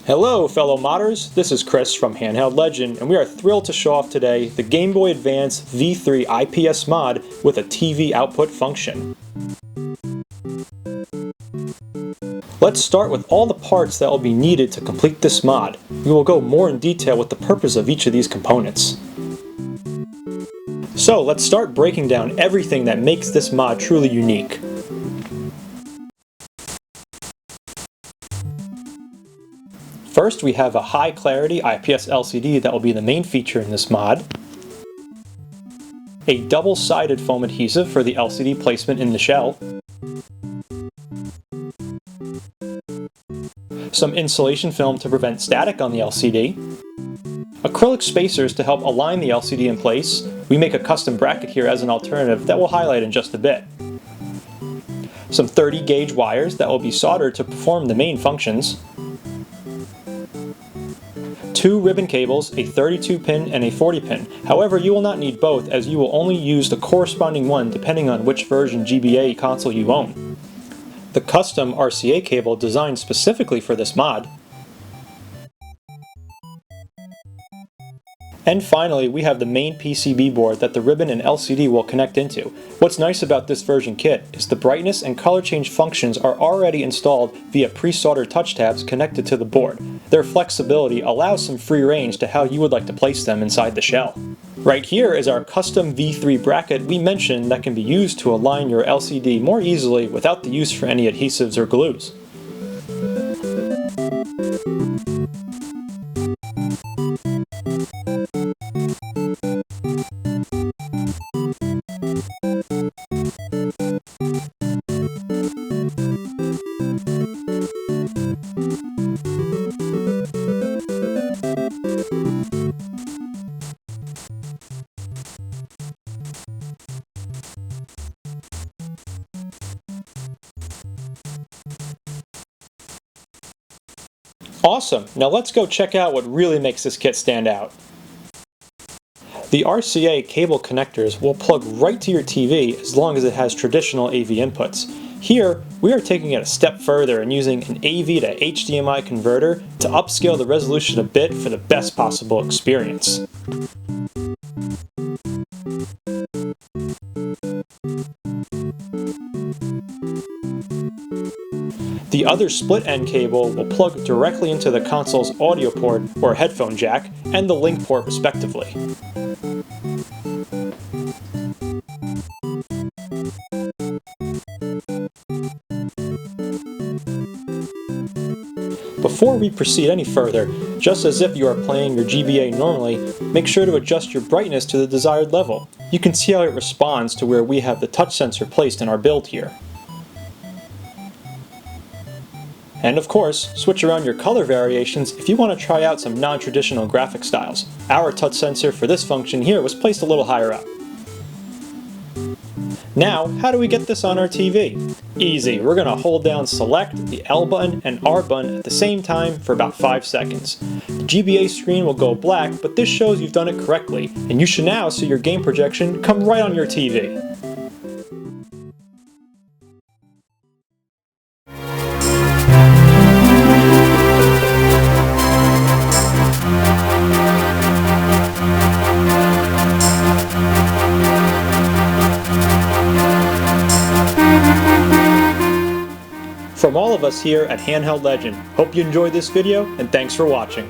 Hello fellow modders, this is Chris from Handheld Legend, and we are thrilled to show off today the Game Boy Advance V3 IPS mod with a TV output function. Let's start with all the parts that will be needed to complete this mod. We will go more in detail with the purpose of each of these components. So let's start breaking down everything that makes this mod truly unique. First, we have a high clarity IPS LCD that will be the main feature in this mod, a double-sided foam adhesive for the LCD placement in the shell, some insulation film to prevent static on the LCD, acrylic spacers to help align the LCD in place. We make a custom bracket here as an alternative that we'll highlight in just a bit. Some 30 gauge wires that will be soldered to perform the main functions, 2 ribbon cables, a 32 pin and a 40 pin. However, you will not need both as you will only use the corresponding one depending on which version GBA console you own. The custom RCA cable designed specifically for this mod. And finally, we have the main PCB board that the ribbon and LCD will connect into. What's nice about this version kit is the brightness and color change functions are already installed via pre-soldered touch tabs connected to the board. Their flexibility allows some free range to how you would like to place them inside the shell. Right here is our custom V3 bracket we mentioned that can be used to align your LCD more easily without the use for any adhesives or glues. Awesome! Now let's go check out what really makes this kit stand out. The RCA cable connectors will plug right to your TV as long as it has traditional AV inputs. Here, we are taking it a step further and using an AV to HDMI converter to upscale the resolution a bit for the best possible experience. The other split-end cable will plug directly into the console's audio port or headphone jack and the link port respectively. Before we proceed any further, just as if you are playing your GBA normally, make sure to adjust your brightness to the desired level. You can see how it responds to where we have the touch sensor placed in our build here. And of course, switch around your color variations if you want to try out some non-traditional graphic styles. Our touch sensor for this function here was placed a little higher up. Now, how do we get this on our TV? Easy, we're going to hold down select, the L button, and R button at the same time for about 5 seconds. The GBA screen will go black, but this shows you've done it correctly, and you should now see your game projection come right on your TV. From all of us here at Handheld Legend, hope you enjoyed this video and thanks for watching.